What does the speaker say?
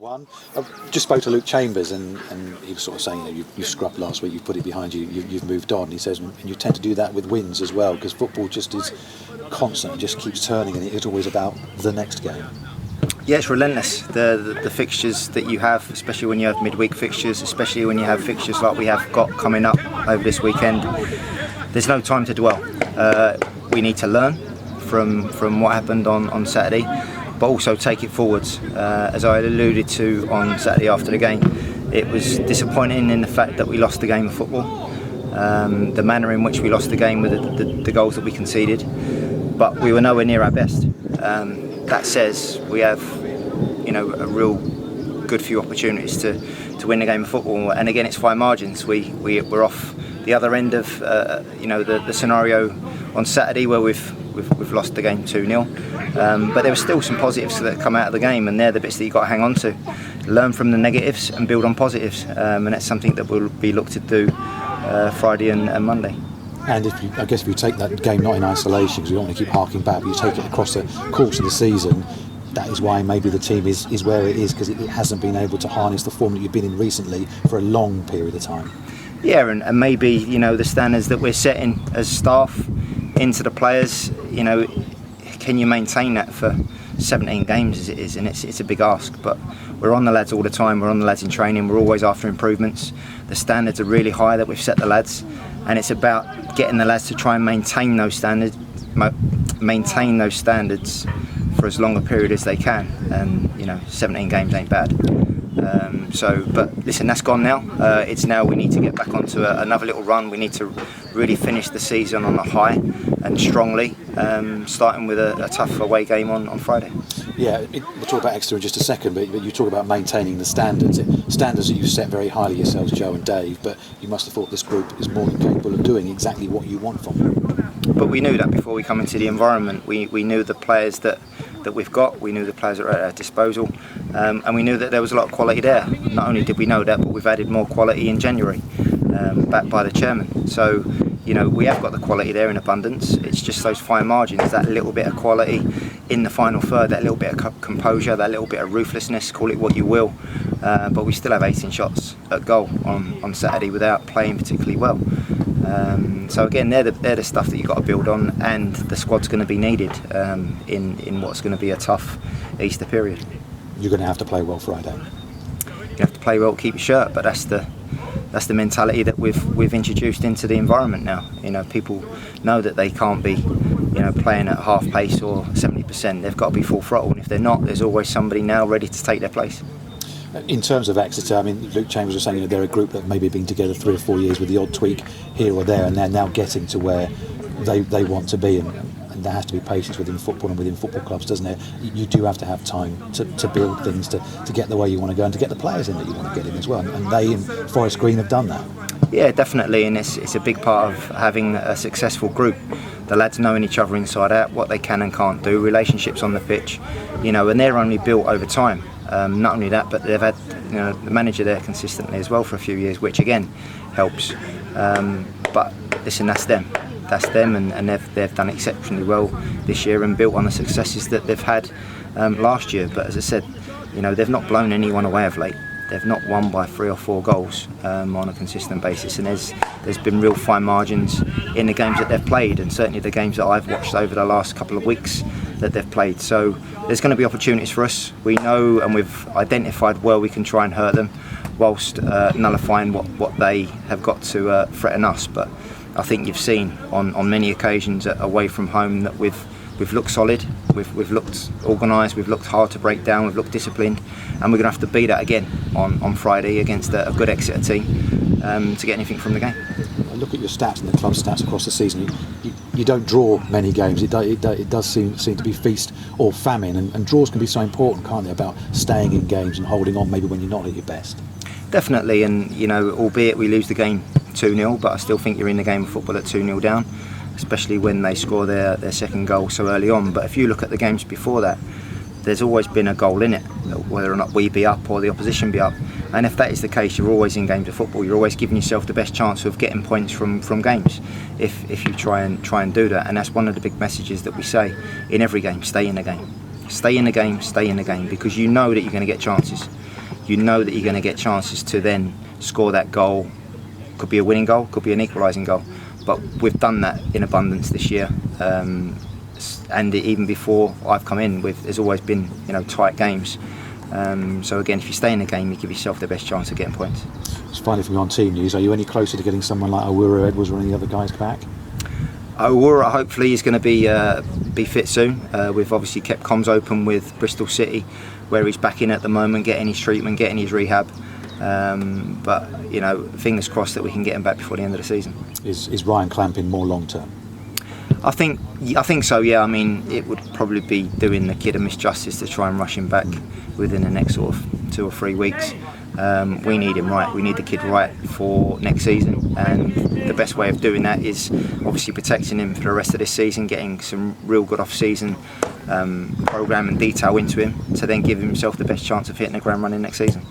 One, I just spoke to Luke Chambers and he was sort of saying, you scrubbed last week, you've put it behind you, you've moved on. He says, and you tend to do that with wins as well, because football just is constant, just keeps turning, and it's always about the next game. Yeah, it's relentless. The fixtures that you have, especially when you have midweek fixtures, especially when you have fixtures like we have got coming up over this weekend, there's no time to dwell. We need to learn from what happened on Saturday, but also take it forwards. As I alluded to on Saturday after the game, it was disappointing in the fact that we lost the game of football. The manner in which we lost the game with the goals that we conceded, but we were nowhere near our best. That says we have, a real good few opportunities to win the game of football, and again it's fine margins. We're off the other end of the scenario on Saturday where we've lost the game 2-0, but there were still some positives that come out of the game, and they're the bits that you've got to hang on to. Learn from the negatives and build on positives, and that's something that we'll be looked to do Friday and Monday. And if you take that game not in isolation, because we don't want to keep harking back, but you take it across the course of the season, that is why maybe the team is where it is, because it hasn't been able to harness the form that you've been in recently for a long period of time. Yeah, and maybe the standards that we're setting as staff into the players, can you maintain that for 17 games as it is? And it's a big ask, but we're on the lads all the time, we're on the lads in training, we're always after improvements. The standards are really high that we've set the lads, and it's about getting the lads to try and maintain those standards for as long a period as they can. And 17 games ain't bad. But listen, that's gone now. It's now we need to get back onto another little run. We need to really finish the season on a high and strongly, starting with a tough away game on Friday. Yeah, we'll talk about Exeter in just a second, but you talk about maintaining the standards that you set very highly yourselves, Joe and Dave, but you must have thought this group is more than capable of doing exactly what you want from them. But we knew that before we come into the environment. We knew the players that we've got, we knew the players that are at our disposal, and we knew that there was a lot of quality there. Not only did we know that, but we've added more quality in January, backed by the chairman. So we have got the quality there in abundance. It's just those fine margins, that little bit of quality in the final third, that little bit of composure, that little bit of ruthlessness, call it what you will. But we still have 18 shots at goal on Saturday without playing particularly well. So again, they're the stuff that you've got to build on, and the squad's going to be needed in what's going to be a tough Easter period. You're going to have to play well Friday. You have to play well, keep your shirt, but that's the mentality that we've introduced into the environment now. People know that they can't be playing at half pace or 70%. They've got to be full throttle, and if they're not, there's always somebody now ready to take their place. In terms of Exeter, Luke Chambers was saying they're a group that maybe have been together 3 or 4 years with the odd tweak here or there, and they're now getting to where they want to be, and there has to be patience within football and within football clubs, doesn't it? You do have to have time to build things, to get the way you want to go, and to get the players in that you want to get in as well, and they in Forest Green have done that. Yeah, definitely, and it's a big part of having a successful group. The lads knowing each other inside out, what they can and can't do, relationships on the pitch, and they're only built over time. Not only that, but they've had the manager there consistently as well for a few years, which again helps. But listen, that's them, and they've done exceptionally well this year and built on the successes that they've had last year. But as I said, they've not blown anyone away of late. They've not won by 3 or 4 goals on a consistent basis, and there's been real fine margins in the games that they've played, and certainly the games that I've watched over the last couple of weeks that they've played. So there's going to be opportunities for us. We know, and we've identified where we can try and hurt them, whilst nullifying what they have got to threaten us. But I think you've seen on many occasions away from home that we've looked solid, we've looked organised, we've looked hard to break down, we've looked disciplined, and we're going to have to be that again on Friday against a good Exeter team to get anything from the game. Look at your stats and the club stats across the season. You don't draw many games. It does seem to be feast or famine, and draws can be so important, can't they, about staying in games and holding on maybe when you're not at your best. Definitely, and albeit we lose the game 2-0, but I still think you're in the game of football at 2-0 down, especially when they score their second goal so early on. But if you look at the games before that, there's always been a goal in it, whether or not we be up or the opposition be up. And if that is the case, you're always in games of football. You're always giving yourself the best chance of getting points from games if you try and do that. And that's one of the big messages that we say in every game: stay in the game. stay in the game, because you know that you're going to get chances. You know that you're going to get chances to then score that goal. Could be a winning goal, could be an equalising goal. But we've done that in abundance this year. And even before I've come in, there's always been tight games. So again, if you stay in the game, you give yourself the best chance of getting points. Just finally, from you on team news, are you any closer to getting someone like Owura Edwards or any other guys back? Owura hopefully is going to be fit soon. We've obviously kept comms open with Bristol City, where he's back in at the moment, getting his treatment, getting his rehab. But fingers crossed that we can get him back before the end of the season. Is Ryan Clamping more long term? I think so. Yeah. I mean, it would probably be doing the kid a misjustice to try and rush him back within the next sort of 2 or 3 weeks. We need him right. We need the kid right for next season, and the best way of doing that is obviously protecting him for the rest of this season, getting some real good off-season programme and detail into him to then give himself the best chance of hitting the ground running next season.